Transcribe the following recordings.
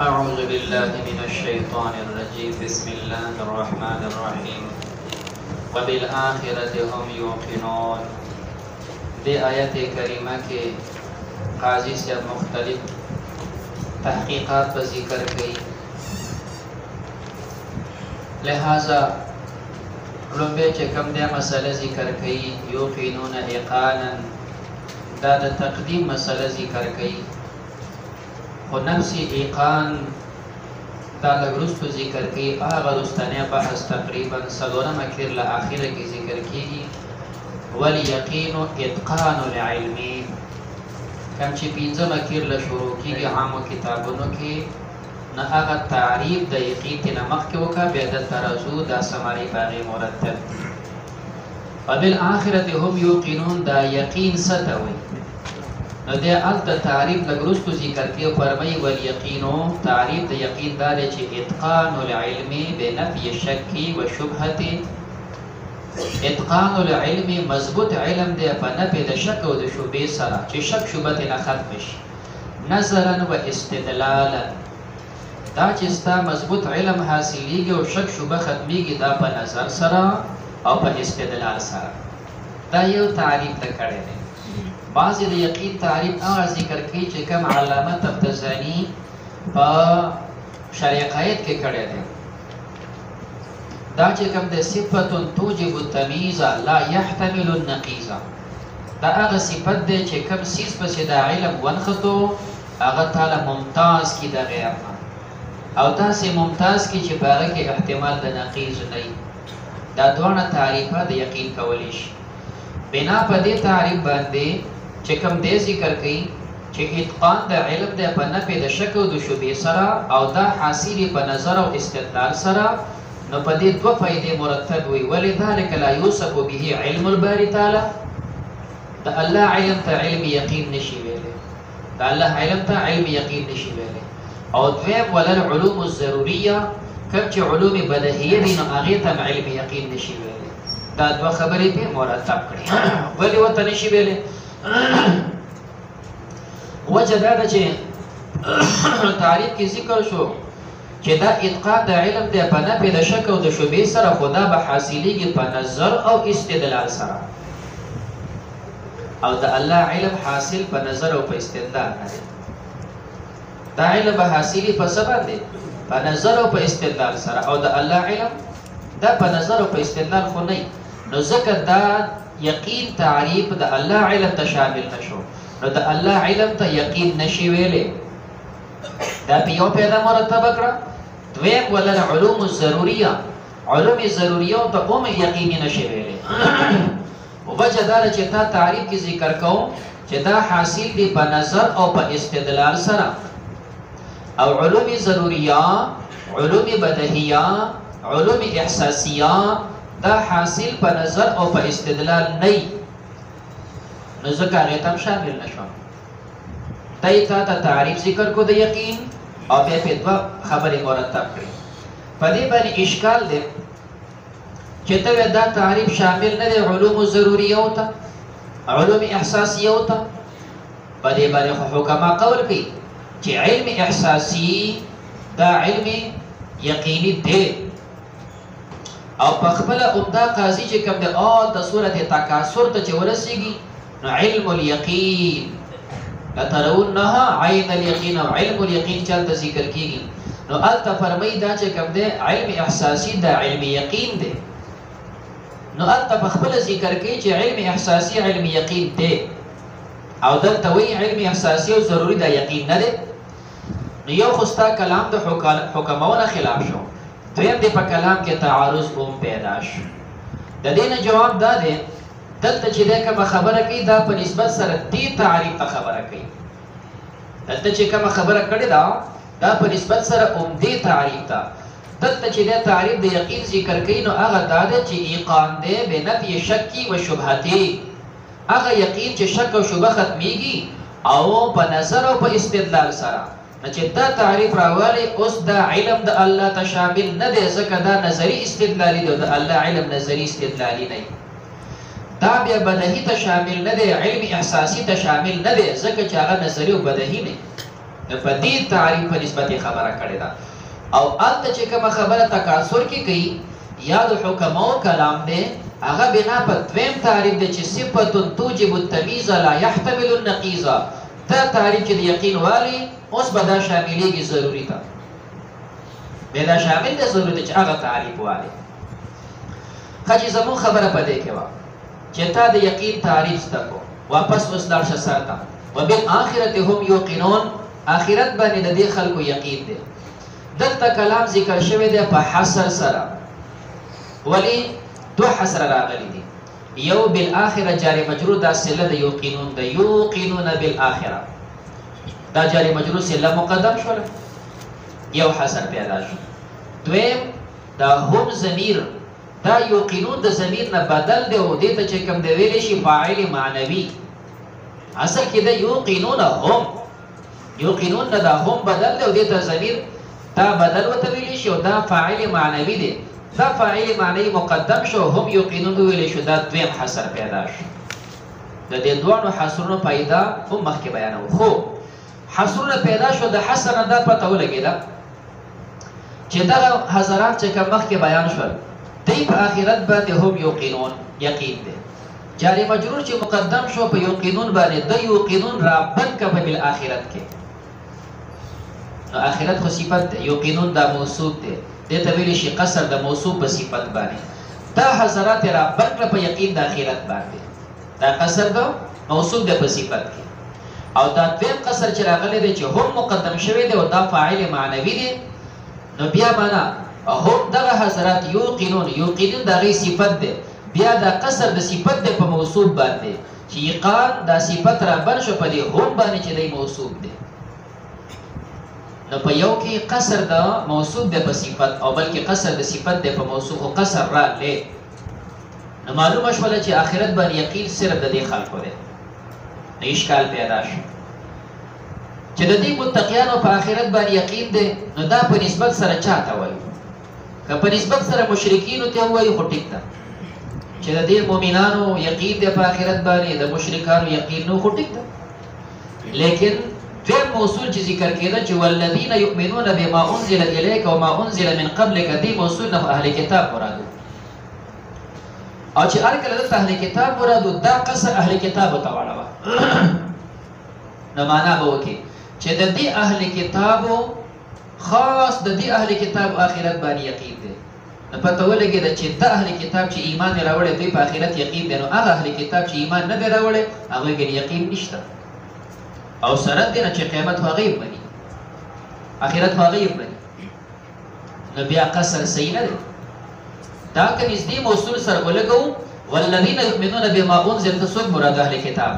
أعوذ بالله من الشيطان الرجيم بسم الله الرحمن الرحيم وبالآخرة هم يوقنون. دے آیت کریمہ کے قاضی سے مختلف تحقیقات پر ذکر کی، لہذا لنبے چکم دے مسئلہ ذکر کی یوقنون ایقانا، دا تقدیم مسئلہ ذکر کی و نفسی ایقان دا لگرستو ذکر کی. آغا رستانیہ بحث تقریبا سلورم اکیر لآخر کی ذکر کی گی. والیقین اتقان العلمی کم چی پینزم اکیر لشروع کی گی عام و کتابونو کی نا آغا تعریف دا یقین تینا مخیو کا بیدت ترازو دا سماری باغی مرتب. وبالآخرت هم یوقنون دا یقین ستوی نو دے آلتا تعریف لگرستو ذکر کیو فرمائی والیقینو تعریف دا یقین دارے چی اتقان العلمی بے نفی شکی و شبہتی. اتقان العلمی مضبوط علم دے پا نفی دا شک و دا شبہ سرا چی شک شبہت نا ختمش نظرا و استدلالا دا چستا مضبوط علم حاصلی گی و شک شبہ ختمی گی دا پا نظر سرا او پا استدلال سرا. دا یو تعریف دا کڑے دے. بعضی دا یقین تعریف آغا ذکر کی چی کم علامہ تفتزانی پا شریقائد کے کڑے دے. دا چی کم دے صفت توجب التمیز لا يحتمل النقیز، دا آغا صفت دے چی کم سیز پسی دا علم ونخطو آغا تالا ممتاز کی دا غیرنا او دا سی ممتاز کی چی باغی کے احتمال دا نقیز نئی. دا دوانا تعریفہ دا یقین کولیش. بنا پا دے تعریف باندے چی کم دے ذکر کئی چی اتقان دا علم دے پا نفی دا شک و دا شبہ سرا او دا حاصلی پا نظر و استدلال سرا نو پا دے دو فائدے مرتب ہوئی. ولذالک لا یوصف به علم الباری تعالی، دا اللہ علم تا علم یقین نشی ویلے، دا اللہ علم تا علم یقین نشی ویلے. او دویم ولل علوم الضروریہ کم چی علوم بدہیہ دی نو آغیتا علم یقین نشی ویلے. دا دو خبری پہ مرتب کری. ولی و تنشی بیلے وجہ دادا چے تعریف کی ذکر شو چے دا اتقاء دا علم دے پا نفی دا شک و دا شبہ سر خدا بحاصلی گی پا نظر او استدلال سر او دا اللہ علم حاصل پا نظر او پا استدلال نرے. دا علم بحاصلی پا سبا دے پا نظر او پا استدلال سر او دا اللہ علم دا پا نظر او پا استدلال خو نہیں. نو ذکر دا یقین تعریف دا اللہ علم تا شامل نشو، نو دا اللہ علم تا یقین نشی ویلے. دا پیو پیدا مرتب اکڑا. دویم ولل علوم الضروریہ علوم ضروریہ تا ام یقینی نشی ویلے. وجہ دارا چی تا تعریف کی ذکر کون چی دا حاصل دی پا نظر او پا استدلال سرا او علوم ضروریہ علوم بدہیہ علوم احساسیہ دا حاصل پا نظر او پا استدلال نئی. نزکا غیتم شامل نشو. تای تا تعریف ذکر کو دا یقین او بے پہ دو خبری مرتب کری. پا دی بانی اشکال دے چیتوی دا تعریف شامل ندے علوم ضروریہ ہوتا علوم احساسیہ ہوتا. پا دی بانی حکمہ قول کی چی علم احساسی دا علم یقینی دے او پخبلا امدا قاضی چی کم دے آل دا صورت تکاثر تا چی ورسیگی نو علم الیقین لترونها عین الیقین او علم الیقین چلتا ذکر کیگی. نو آلتا فرمائی دا چی کم دے علم احساسی دا علم یقین دے. نو آلتا پخبلا ذکر کی چی علم احساسی علم یقین دے او دلتا وی علم احساسی و ضروری دا یقین ندے. نو یو خستا کلام دا حکمون خلاف شو، دویم دے پا کلام کے تعارض اوم پیدا شو. دا دین جواب دا دے دلتا چی دے کم خبر کی دا پا نسبت سر دی تعریف تا خبر کی. دلتا چی کم خبر کردی دا پا نسبت سر اوم دی تعریف تا. دلتا چی دے تعریف دے یقین ذکر کی نو آغا دا دے چی ایقان دے بے نفی شکی و شبہتی. آغا یقین چی شک و شبہ ختمی گی او پا نظر و پا استدلال سرا. نچه دا تعریف راوالی اس دا علم دا اللہ تشامل ندے زکا دا نظری استدلالی دا اللہ علم نظری استدلالی نہیں. دا بیا بدہی تشامل ندے علم احساسی تشامل ندے زکا چاگا نظری و بدہی نہیں. په دې تعریف په نسبت خبره کړې ده او الته چې کومه خبره تکاثر کې کوي یا د حکمو کلام دی هغه بنا په دویم تعریف دی چې صفه توجب التمییز لا يحتمل النقیض. دا تعریف چې د یقین والی اوس به دا شاملېږي ضروري ده به دا شامل دی ضروري دی چې هغه تعریف والی ښه چې زموږ خبره په دې کې وه چې تا د یقین تعریف زده کو واپس اوس لاړ شه سر ته وبالآخرة هم یوقنون آخرت باندې د دې خلکو یقین دی. دلته کلام ذکر شوی دی په حصر سره ولی دو حصر راغلی دي یو بالآخرة جاری مجرور دا صله د یوقنون د یوقنون بالآخرة دا جاری مجرور صله مقدم شول یو حصر پیدا شو. دویم دا هم ضمیر دا یوقنون د ضمیر نه بدل دی او دې ته چې کوم دی ویلی شي فاعل معنوي اصل کې د یوقنون هم یوقنون نه دا هم بدل دی او دې ته ضمیر دا بدل وته ویلی شي او دا فاعل معنوي دی دا فاعل معنی مقدم شو هم یوقنون ویلی شو دا دویم حصر پیدا شو. د دې دوانو حصرونو پیدا هم مخکې بیانو خو حصرونه پیدا شو د حصر نه دا پته ولګېده چې دغه حضرات چې کوم مخکې بیان شول دی په آخرت باندې هم یوقنون یقین دی. جاری مجرور چې مقدم شو په یوقنون باندې د یوقنون را بند کا په بالآخرت کې نو آخرت خو صفت یوقنون دا موصوف دی دې ته ویل شي قصر د موصوف په صفت باندې دا حضرات را بند په یقین د آخرت باندې دا قصر د موصوف د په صفت کې او دا دویم قصر چې راغلی دی چې هم مقدم شوی دی او دا فاعل معنوي دی نو بیا معنا هم دغه حضرات یوقنون یوقنون دغه صفت دی بیا دا قصر د صفت دی په موصوف باندې چې یقان دا صفت را بند شو په دې هم باندې چې دی موصوف دی نو په یو کې قصر د موصوف دی په صفت او بلکې قصر د صفت دی په موصوف او قصر را لې نو معلومه شوله چې آخرت باندې یقین صرف د دې خلکو دی نو اشکال پیدا شو چې د دې متقیانو په آخرت باندې یقین دی نو دا په نسبت سره چاته وایي که په نسبت سره مشرکینو ته وایي خو ټیک ده چې د دې مؤمنانو یقین دی په آخرت باندې د مشرکانو یقین نو خو ټیک ده لیکن دویم موصول چې ذکر کېده چې والذین یؤمنون بما انزل الیک وما انزل من قبلک دې موصول نه اهل کتاب مرادو او چې هر کله د اهل کتاب مرادو دا قصر اهل کتاب ته واړه نو معنا به وکړي چې د دې اهل کتابو خاص د دې اهل کتاب آخرت باندې یقین دی نو پته ولګېده چې د اهل کتاب چې ایمان یې راوړی دوی په آخرت یقین دی نو هغه اهل کتاب چې ایمان نه دی راوړی هغوی کې یقین نشته او سره دې نه چې قیامت خو هغه یې مني آخرت خو هغه یې مني نو بیا قصر صحیح نه دی دا که نږدې موصول سره ولګوو والذین یؤمنون بما انزل ته څوک مراد اهل کتاب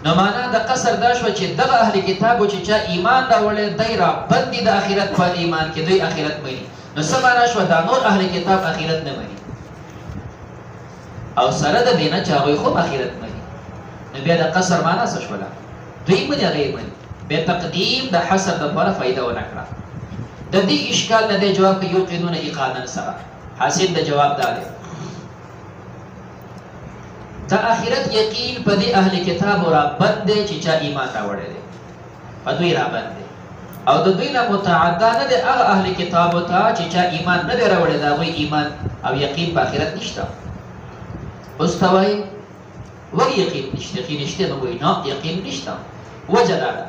نو معنا د قصر دا شوه چې دغه اهل کتابو چې چا ایمان راوړی دی را بند دي د آخرت په ایمان کې دوی آخرت مني نو څه معنا شوه دا نور اهل کتاب آخرت نه مني او سره د دې نه چې هغوی خو آخرت مني نو بیا د قصر معنا څه شوله دوی مني هغه یې مني بیا تقدیم د حصر دپاره فایده ونه کړه د دې اشکال نه دی جواب که یوقنون ایقانا سره حاصل د جواب دا دی دا آخرت یقین په دې اهل کتاب را بند دی چې چا ایمان راوړی دی په دوی را بند دی او د دوی نه متعدا نه دی هغه اهل کتابو ته چې چا ایمان نه دی راوړی د هغوی ایمان او یقین په آخرت نشته اوس ته وایي ولې یقین نشته یقین شته نو وایي نه یقین نشته وجه دا ده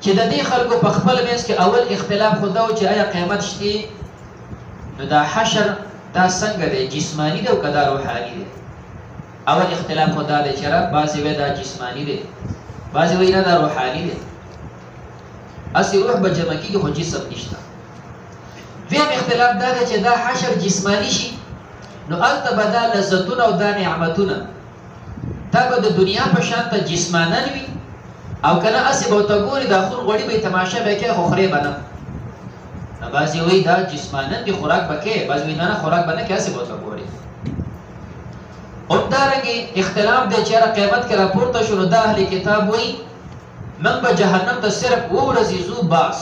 چې د دې خلکو په خپل منځ کې اول اختلاف خو دا و چې آیا قیامت شته نو دا حشر دا څنګه دی جسمانی دی او که دا روحاني دی اول اختلاف خو دا دی چې را بعضې وایي دا جسمانی دی بعضې وایي نه دا روحاني دی اصلي روح به جمع کېږي خو جسم نشته دویم اختلاف دا دی چې دا حشر جسمانی شي نو هلته به دا لذتونه او دا نعمتونه دا به د دنیا په شان ته جسمانن وي او که نه هسې به ورته ګوري دا خون غوړي به یې تماشه به یې کوې خو خورې به نه نو بعضې وایي دا جسمانن دي خوراک به کوې بعضې وایي نه نه خوراک به نه کوې هسې به ورته ګوري همدارنګې اختلاف دی چې یاره قیامت کې راپورته شو نو دا اهل کتاب وایي موږ به جهنم ته صرف 2 ورځې ځو باس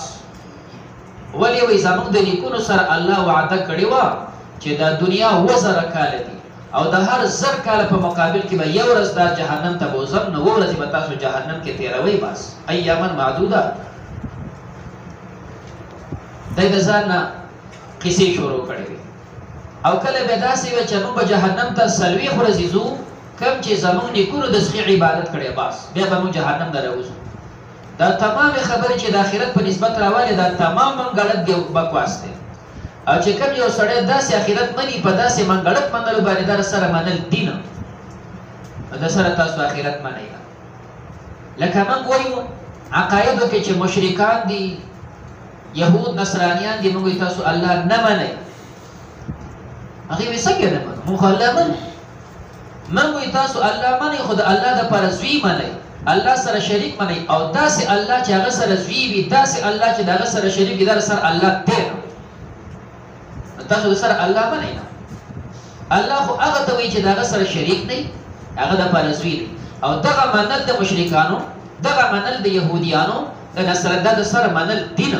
ولې وایي زموږ د نیکونو سره الله وعده کړې وه چې دا دنیا 1000 کاله دي او د هر 1000 کاله په مقابل کې به یو ورځ دا جهنم ته بوځم نو 2 ورځې به تاسو جهنم کې تېروئ بس ایاما معدوده دای د ځان نه قصې شروع کړې وي او کله به داسې وي چې موږ به جهنم ته څلوېښت ورځې ځو کوم چې زموږ نیکونو د سخي عبادت کړی بس بیا به موږ جهنم ته راوځو دا تمام خبرې چې د آخرت په نسبت راوالي دا تمام منګړت دی بکواس دی او چې کوم یو سړی داسې آخرت مني په داسې منګړت منلو باندې در سره منل دین د سره تاسو آخرت منئ لکه موږ وایو عقایدو کې چې مشرکان دي یهود نصرانیان دي موږ تاسو الله نه منئ هغې وایي څنګه نه منو موږ الله منو موږ وایو تاسو الله منئ خو د الله دپاره زوی منئ الله سره شریک منئ او داسې الله چې هغه سره زوی وي داسې الله چې د هغه سره شریک وي در سره الله دی تاسو د سره الله منئ نه الله خو هغه ته وایي چې د هغه سره شریک دی هغه دپاره زوی دی او دغه منل د مشرکانو دغه منل د یهودیانو د نصرت د سره منل دین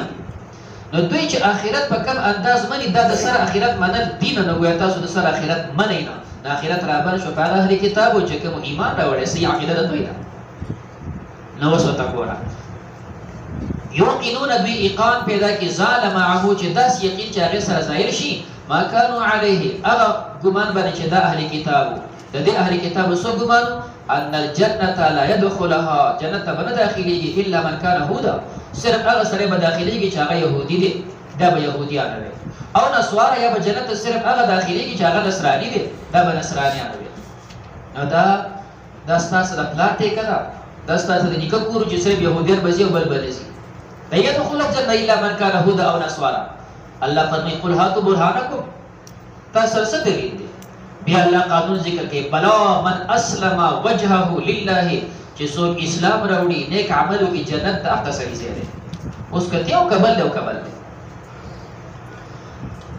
نو دوی چې آخرت په کم انداز مني دا د سره آخرت منل دین نو ګویا تاسو د سره آخرت منئ نه د آخرت رابر شو په هغه اهل کتابو چې کوم ایمان راوړی صحیح عقیده د دوی ده نو اوس ورته ګوره یوقنون دوی ایقان پیدا کړي ظال معه چې داسې یقین چې هغې سره ظاهر شي ما کانوا علیه هغه ګمان باندې چې دا اهل کتابو د دې اهل کتابو څه ګمان ان الجنة لا يدخلها جنت به نه داخليږي الا من كان هودا صرف هغه سره به داخليږي چې هغه يهودي دي دا به يهوديان وي او نسوار یا به جنت صرف هغه داخليږي چې هغه نصراني دي دا به نصرانيان وي نو دا ستاسو د پلان ته کړه دا ستاسو د نیکه کور چې صرف يهوديان به زی او بل زی لا يدخل الجنة الا من كان هودا او نسوارا الله فرمایي قل هاتوا برهانكم تاسو څه دلیل دي بیا الله قانون ذکر کوي بلا من اسلم وجهه لله چې څوک اسلام راوړي نیک عمل وکړي جنت ته هغه سړي ځي اوس کته او قبل له قبل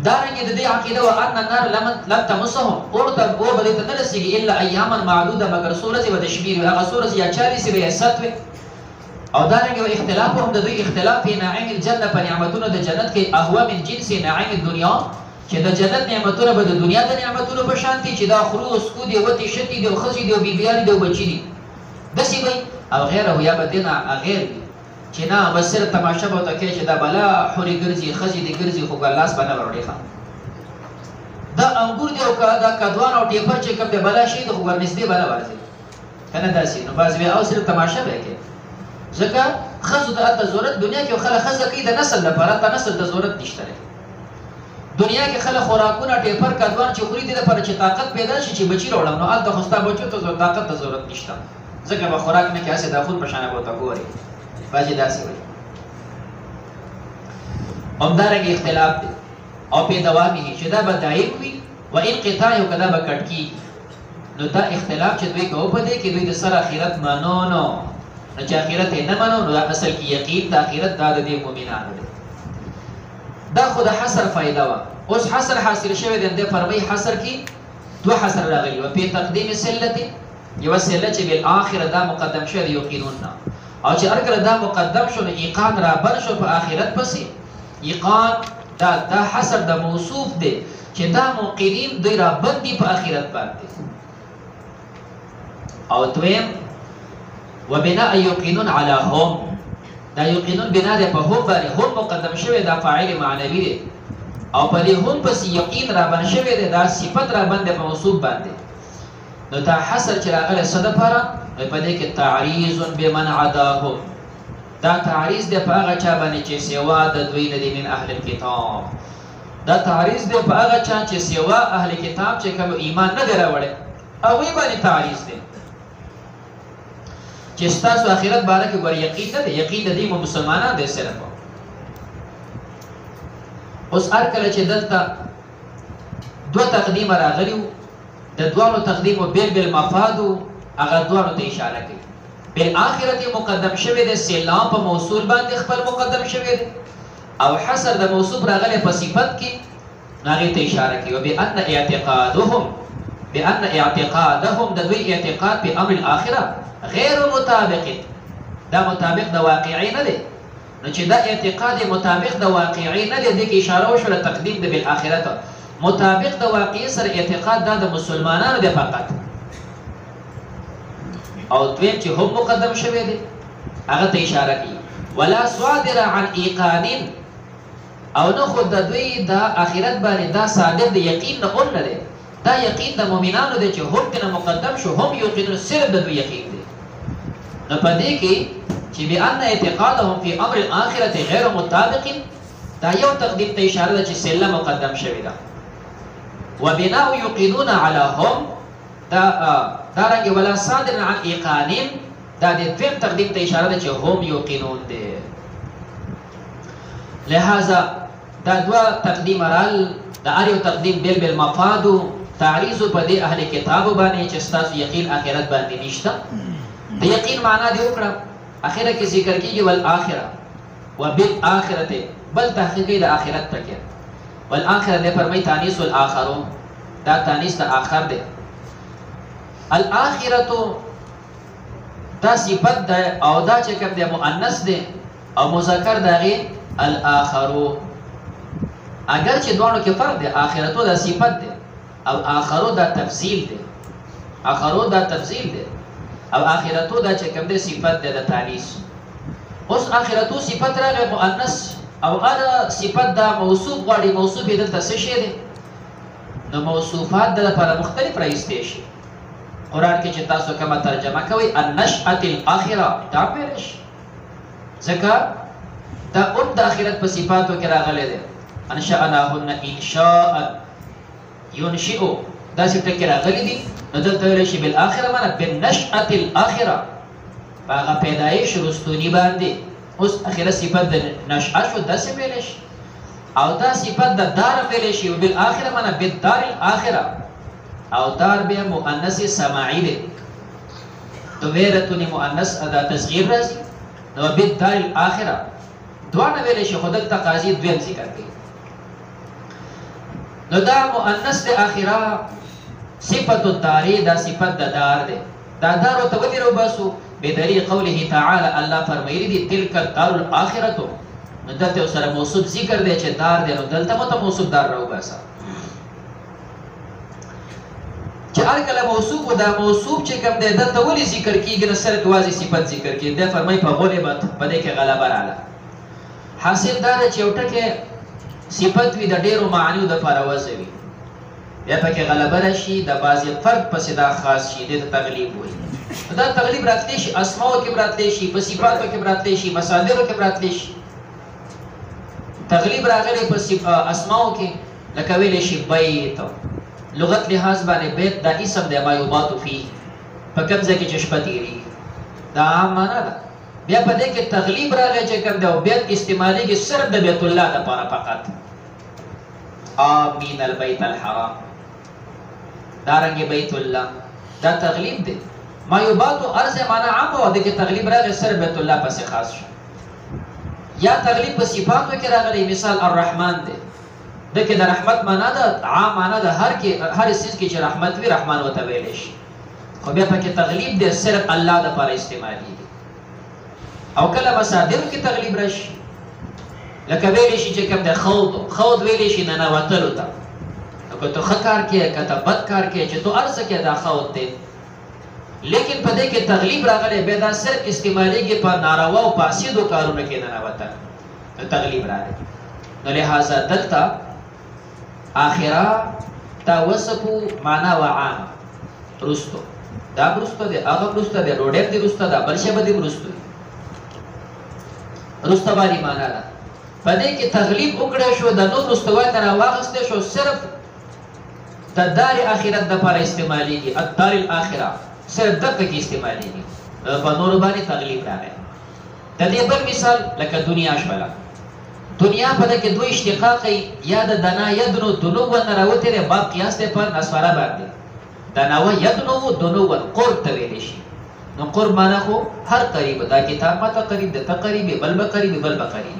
دارنګه د دې عقیده او ان النار لم تمسهم اور ته اور بلې ته نه رسیږي الا ایاما معدوده مگر سورج و تشبیر هغه سورج یا 40 یا 70 او دارنګه اختلاف هم د دوی اختلاف په نعیم الجنه په نعمتونو د جنت کې اهوا من جنس نعیم الدنيا چې د جنت نعمتونه به د دنیا د نعمتونو په شان دي چې دا خرو اسکو دي وتی شتی دي او خزي دي او بیبيان دي او بچی دي دسی وي او غیره یا بدنا غیر چې نه بس صرف تماشا به تکي چې دا بلا حوري ګرځي خزي دي ګرځي خو ګلاس باندې وروړي ښا دا انګور دی او دا کدوان او ټیپر چې کوم دی بلا شي د خو ورنسدي بلا ورځي کنه داسي نو باز او صرف تماشا به کوي ځکه خزو د ضرورت دنیا کې خلک خزه کوي د نسل لپاره ته نسل د ضرورت نشته دنیا کې خلک خوراکونه ټیپر کدوان چې خوري دي لپاره چې طاقت پیدا شي چې بچی راوړم نو الته خوستا بچو ته طاقت ته ضرورت نشته ځکه به خوراک نه کې اسه د خود په شان بوته ګوري باجی داسې وي همدارنګه اختلاف دی او په دوامي چې دا به دایب وي و انقطاع او کدا به کټ کی نو دا اختلاف چې دوی کوو په دې کې دوی د سره اخرت مانو نو چې اخرت نه مانو نو اصل کې یقین د اخرت د مؤمنانو دی دا خود حصر فائدہ وا اوس حصر حاصل شوی د فرمای حصر کی دو حصر راغلی او په تقدیم سلته یو سله چې بل اخر دا مقدم شوی یقیننا او چې ارګه دا مقدم شو نو ایقان را بر شو په اخرت پسې ایقان دا حصر د موصوف دی چې دا موقنین دوی را باندې په اخرت باندې او دویم وبناء یقینون علی هم دا یقینون بنا ده په هم باندې هم مقدم شوی دا فاعل معنوي دی او په دې هم پس یقین را باندې شوی دی دا صفت را باندې په موصوف باندې نو تا حصر چې راغله صد پاره په دې کې تعریض بمن عداهم دا تعریض دی په هغه چا باندې چې سوا د دوی نه دي من اهل الكتاب دا تعریض دی په هغه چا چې سوا اهل کتاب چې کوم ایمان نه دراوړي او وی باندې تعریض دی چې ستاسو آخرت باره کې ور یقین ده یقین د دې مسلمانانو د صرف اوس هر کله چې دلته دو تقدیم راغلیو د دوانو تقدیم او بیل مفاد هغه دوانو ته اشاره کوي بل اخرت مقدم شوی د سلام په موصول باندې خپل مقدم شوی او حصر د موصوف راغلی په صفت کې هغه ته اشاره کوي او بان اعتقادهم د دوی اعتقاد په امر الاخره غیر مطابق دا مطابق د واقعي نه دی نو چې دا اعتقاد مطابق د واقعي نه دی د اشاره وشو تقدیم د بالاخره مطابق د واقعي سره اعتقاد د مسلمانانو د فقط او دویم چې هم مقدم شوی دی هغه ته اشاره کوي ولا صادر عن ایقان او نه خو د دوی د آخرت باندې دا صادق د یقین نه اون نه دی دا یقین د مؤمنانو دی چې هم کنه مقدم شو هم یقینون صرف د دوی یقین دی نو په دې کې چې بأن اعتقادهم فی امر الاخرة غیر مطابق دا یو تقدیم ته اشاره ده چې سله مقدم شوی ده وبناء یقینون علی هم دا رنګ ولا صادر عن ایقانهم دا د دویم تقدیم ته اشاره ده چې هم یقینون دی لہذا دا دوا تقدیم رال دا اریو تقدیم بیل بیل مفادو تعریض په دې اهل کتاب باندې چې تاسو یقین آخرت باندې نشته د یقین معنا دی وکړه اخره کې ذکر کیږي والآخرة وبالآخرة بل تحقیقی د آخرت تکي والآخرة دې فرمای تانیث والآخرون دا تانیث د آخر دی الآخرة دا صفت ده او دا چې کوم دی مؤنث دی او مذکر دغه الاخرو اگر چې دوانو کې فرق دی آخرتو دا صفت دی او آخرو دا تفصیل دی آخرو دا تفصیل دی او آخرتو دا چې کوم دی صفت دی د تانیث اوس آخرتو صفت راغی مؤنث او هغه صفت دا موصوف غواړي موصوف یې دلته څه شی دی نو موصوفات د لپاره مختلف راایستې شي قرآن کې چې تاسو کومه ترجمه کوي النشأة الآخرة دا پیرش ځکه دا اون د آخرت په صفاتو کې راغلی دی انشأناهن انشاء ينشئ دا صفت کې راغلی دي نو دلته ویلی شي بالآخرة معنا بالنشأة الآخرة په هغه پیدایش رستوني باندې اوس آخرت صفت د نشأه شو داسې ویلی شي او دا صفت د دار ویلی شي بالآخرة معنا بالدار الآخرة او دار بیا مؤنث سماعی دی تو ویرتونی مؤنث دا تصغیر راځي نو بالدار الآخرة دوانه ویلی شي خو دلته قاضي دویم ذکر کوي نو دا مؤنث د آخره صفت الداری دا صفت د دار دی دا دار ته ودی رو باسو بدلیل قوله تعالی الله فرمایلی دی تلک الدار الاخرة نو دلته سره موصوف ذکر دی چې دار دی نو دلته مو موصوف دار رو باسا چې هر کله موصوف دا موصوف چې کوم دی دلته ولې ذکر کیږي نو سره واځي صفت ذکر کیږي دا فرمای په غلبت په دې کې غلبه رااله حاصل دا چې یو ټکه صفت وي د ډیرو معنیو د لپاره وځوي بیا پکې غلبه راشي د بعضې فرد پسې دا خاص شي دې ته تغلیب وایي دا تغلیب راتلی شي اسماو کې راتلی شي په صفاتو کې راتلی شي مصادرو کې راتلی شي تغلیب راغلی په اسماو کې لکه ویلی شي بیت لغت لحاظ باندې بیت دا اسم دی ما یبات فيه په کوم ځای کې چې شپه تېرېږي دا عام معنا ده بیا په دې کې تغلیب راغی چې کوم دی او بیت استعمالیږي صرف د بیت الله دپاره فقط آمین البیت الحرام دارنګې بیت الله دا تغلیب دی ما یباتو ارز معنا عام و دې کې تغلیب راغی صرف بیت الله پسې خاص شو یا تغلیب په صفاتو کې راغلی مثال الرحمن دی دغه د رحمت معنا ده عام معنا ده هر څه کې چې رحمت وي رحمان وته ویل شي خو بیا پکې تغلیب دی صرف الله د لپاره استعمالي او کله مصادر کې تغلیب راشي لکه ویل شي چې کوم د خوض ویل شي نه وتلو ته نو که ته ښه کار کې که ته بد کار کې چې تو ارڅه کې دا خوض دی لیکن په دې کې تغلیب راغلی بیا دا صرف استعمالیږي په ناروا او فاسدو کارونو کې ننوتل نو تغلیب راغلی نو لهذا دلته آخره تا وصفو معنا و عام رستو دا برستو دی هغه برستو دی روډر دی رسته دا بل شی به دی برستو رسته باندې معنا ده په دې کې تغلیب وکړی شو د نور رستوای ته راواغستی شو صرف د دار آخرت دپاره استعمالیږي الدار الاخره صرف دغه کې استعمالیږي په نورو باندې تغلیب راغی د دې بل مثال لکه دنیا شوله دنیا په دې کې دوه اشتقاق یا د دنا یدنو دنو نه راوتی دی باب قیاس دی پر نسواره باندې دنا و یدنو دنو قرب ته ویلی شي نو قرب معنا خو هر قریب دا کتاب ماته قریب ده ته قریب بل به قریب بل به قریب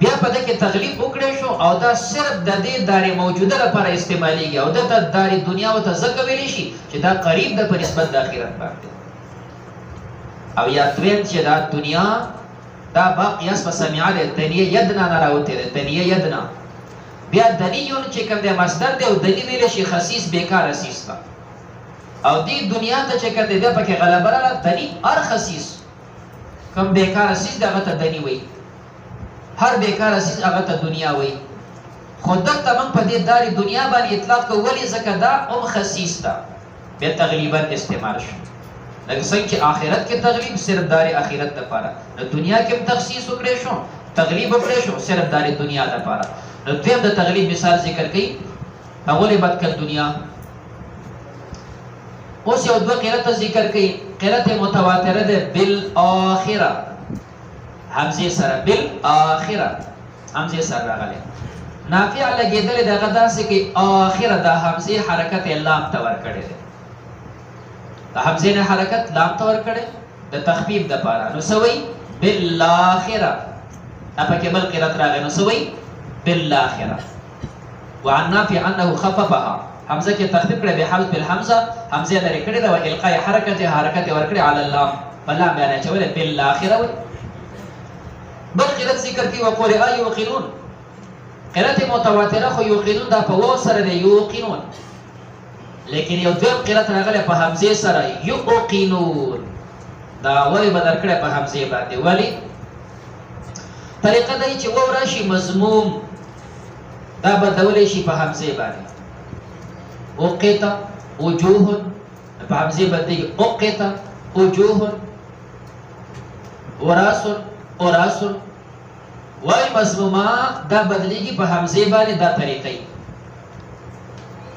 بیا په دې کې تغلیب وکړی شو او دا صرف د دې دارې موجوده لپاره استعمالیږي او دته دارې دنیا ورته ځکه ویلی شي چې دا قریب ده په نسبت د آخرت باندې او یا دویم چې دا دنیا دا با قیاس په سمیعه دی دنیه یدنا نه راوتی دی دنیه یدنا بیا دنیون چې کوم دی مصدر دی او دنی ویلی شي خصیص بیکار اسیس ته او دې دنیا ته چې کوم دی بیا پکې غلبه راغله دنی هر خصیص کوم بیکار اسیس دی هغه ته دنی وایي هر بیکار اساس هغه ته دنیا وای. خو دلته موږ په دې داري دنیا باندې اطلاق کوو ولې ځکه دا هم خصیص ده بیا تغلیبا استعمال شو. لکه څنګه چې آخرت کې تغلیب صرف داري آخرت لپاره، نو دنیا کې هم تخصیص وکړی شو، تغلیب وکړی شو صرف داري دنیا لپاره. نو دویم د تغلیب مثال ذکر کړي اول بد کړ دنیا. اوس یو دوه قرات ذکر کړي. قرات متواتره ده بالآخره حمزه سره، بالآخره حمزه سره راغلی. نافع لګیدل دغه داسې کې آخره د حمزه حرکت لام ته ورکړي ده. د حمزه نه حرکت لام ته ورکړي د تخفیف د پاره. نو سوي بالآخره اپا کې بل قرات راغی. نو سوي بالآخره. وعن نافع انه خففها حمزه کې تخفیف کړي به حذف الحمزه، حمزه لري کړي دا او القاء حرکت ورکړي على اللام، فلام بیان چول بالآخره. بل قرات ذکر کی وقول يوقنون. قرات متواتره خو یوقنون دا په واو سره دی یوقنون، لیکن یو دویم قرات راغلی په حمزه سره یوقنون. دا ولی بدل کړي په حمزه باندې. ولی طریقه دی چې واو راشي مضموم دا بدلول شي په حمزه باندې. اوقتا وجوه په حمزه باندې اوقتا وجوه وراس وراس وای مضمومه دا بدلیږي په حمزه باندې. دا طریقې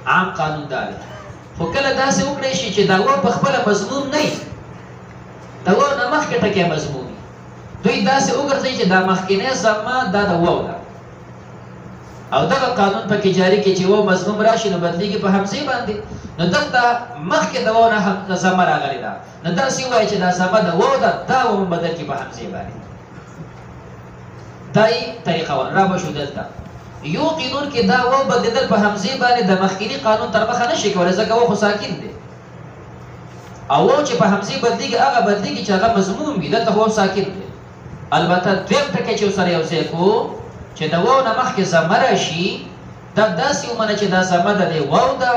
عام قانون دا دی. خو کله داسې وکړی شي چې دا و په خپل مضموم نه وي، دا و نه مخکې ټکی مضموم وي، دوی داسې وګرځي چې دا مخکینی ضمه دا د واو ده او دغه قانون پکې جاری کې چې و مضموم راشي نو بدلیږي په حمزه باندې. نو دلته مخکې د واو نه ضمه راغلې ده، نو داسې وایي چې دا ضمه د واو ده، دا و بدل کې په حمزه باندې. دای طریقه را بشو دلته یوقنون کې دا و بدل په حمزه باندې د مخکینی قانون تر مخه نشي کولای ځکه و خو ساکن دی، او چې په حمزه بدلیږي هغه بدلیږي چې هغه مضموم وي، دلته هو ساکن دی. البته دویم ټکی چې سره یو ځای کو چې د واو نه مخکې ضمه راشي دا داسې ومنه چې دا ضمه ده د واو ده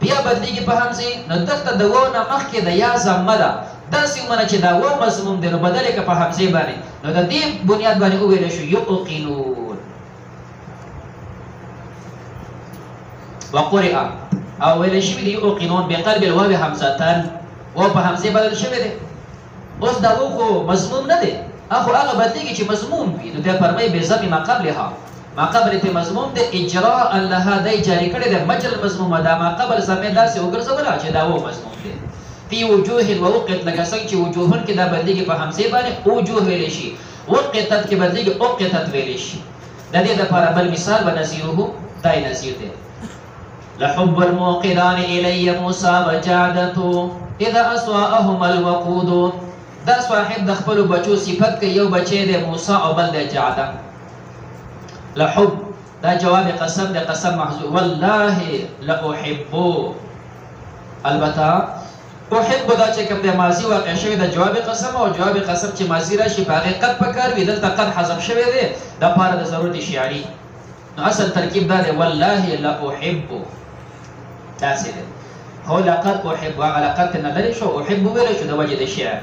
بیا بدلیږي په حمزه. نو دلته د واو نه مخکې د یا ضمه ده داسې ومنه چې دا واو مضموم دی نو بدل یې په حمزه باندې. نو د دې بنیاد باندې وویل شو یوقنون. وقرئ او ویل شوي دی یوقنون بقلب الواو حمزتان، واو په حمزه بدل شوی دی. اوس دا واو خو مضموم نه دی، اخو هغه بدلیږي چې مضموم وي. نو بیا فرمایي بضم ما قبلها، ما قبل ته مضموم دی اجراء لها دی جاری کړی دی مجل مضمومه دا ما قبل زمې داسې وګرځوله چې دا واو مضموم دی. فی وجوه ووقت لکه څنګه چې وجوهن کې دا بدلیږي په حمزه باندې وجوه ویلی شي، وقتت کې بدلیږي اوقتت ویلی شي. د دې دپاره بل مثال ونظیره دای نظیر دی. لحب الموقدان الی موسی وجعدته اذا اسواءهم الوقود. دا صاحب د خپل بچو صفت کوي، یو بچی دی موسی او بل دی جعده. لحب دا جواب قسم دی، قسم محذوف. والله لاحب، البته احب دا چې کوم د ماضي واقع شوی د جواب قسم او جواب قسم چې ماضي راشي په هغې قد پکار وي، دلته قد حذف شوی دی د پاره د ضرورت شعري. نو اصل ترکیب دا دی والله لاحب داسې دی. هو لقد احب هغه لقد نه لرې شو، احب ویلی شو د وجې د شعر.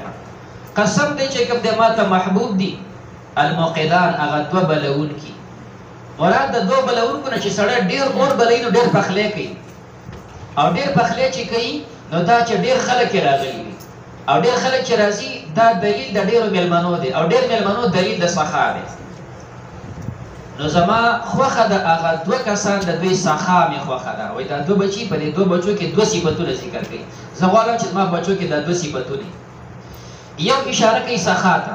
قسم دی چې کوم د ماته محبوب دي الموقدان هغه دوه بلونکي. مراد د دوه بلونکو نه چې سړی ډېر اور بلوي نو ډېر پخلی کوي، او ډېر پخلی چې کوي نو دا چې ډېر خلک یې راغلي وي او ډېر خلک چې راځي دا دلیل د ډېرو میلمنو دی او ډېر میلمنو دلیل د سخا دی. نو زما خوښه ده هغه دوه کسان د دوی سخا مې خوښه ده. وایي دا دوه بچي په دې دوه بچو کې دوه صفتونه ذکر کوي. زه غواړم چې زما بچو کې دا دوه صفتونه یو اشاره کوي سخا ته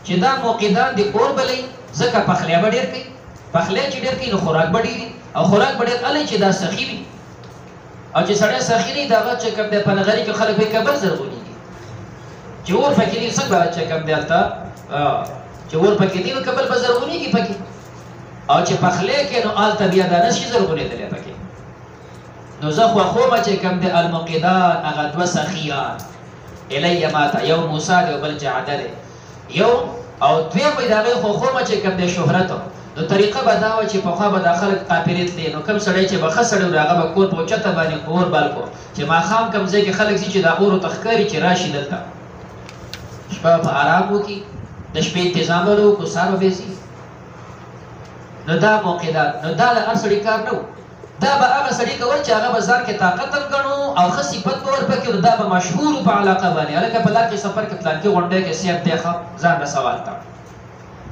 چې دا موقدان د اور بلوي ځکه پخلی به ډېر کوي، پخلی چې ډېر کوي نو خوراک به ډېر وي او خوراک به ډېر هلی چې دا سخي وي. او چې سړی سخي نه وي د هغه چې کوم دی په نغري کې خلک وایي کبل زرغونېږي چې اور پکې نه وي څنګه چې کوم دی هلته چې اور پکې نه وي کبل به زرغونېږي پکې، او چې پخلی کوي نو هلته بیا دا نه شي زرغونېدلی پکې. نو زه خوښومه چې کوم دی الموقدان هغه دوه سخیان الی ماته، یو موسی دی او بل جعده دی. یو او دویم وایي د هغې خوښومه چې کوم دی شهرت. نو طریقه به دا وه چې پخوا به دا خلک قاپرې تلې، نو کوم سړی چې به ښه سړی و هغه به کور په اوچته باندې اور بل کړو چې ماښام کوم ځای کې خلک ځي چې دا اور ورته ښکاري چې راشي دلته شپه په ارام وکړي، د شپې انتظام به وکړو، سهار به ځي. نو دا موقدات، نو دا د هر سړي کار نه و. دا به هغه سړي کول چې هغه به ځان کې طاقت هم ګڼو او ښه صفت به ورپکې نو دا به مشهور په علاقه باندې هلکه په لار کې سفر کې پلانکي غونډۍ کې صحت دی ښه ځان له سوال ته.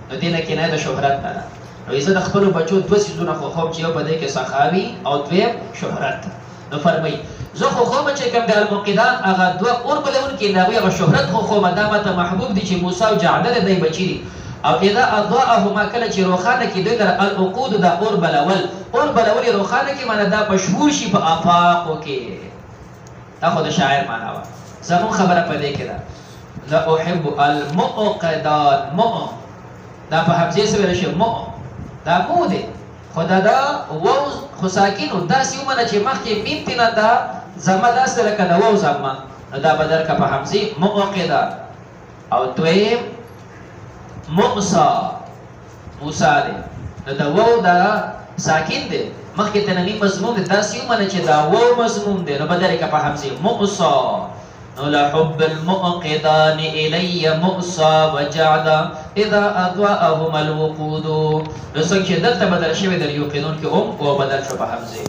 نو دې نه کنایه د شهرت نه ده. نو زه د خپلو بچو دوه څیزونه خوښوم چې یو په دې کې سخاوي او دویم شهرت. نو فرمایي زه خوښوم چې کوم د الموقدان هغه دوه اور بلونکي د هغوی هغه شهرت خوښوم دا ماته محبوب دي چې موسی او جعده د دوی بچي دي. او اذا اضاءهما کله چې روښانه کړي دوی لره العقود د اور بلول، اور بلول یې روښانه کړي معنی دا مشهور شي په آفاقو کې. دا خو د شاعر معنا وه. زموږ خبره په دې کې ده لا احب المؤقدان. مؤ دا په حمزې سره ویلی شي مؤ دا مو دی خو دا وو خو ساکن و داسې ومنه چې مخکې میم تې نه دا زمه داسې لکه د وو زمه نو دا به درکه په حمزې مؤقدان. او دویم موسی موسی دی نو د وو دا ساکن دی مخکې ته نه میم مضموم دی داسې ومنه چې دا وو مضموم دی نو به درکه په حمزې موسی. نو لحب المؤقدان إلي مؤصى وجعدا إذا أضواءهما الوقود. نو څنګه چې دلته بدل شوی در یوقنون کې او بدل شو په حمزه.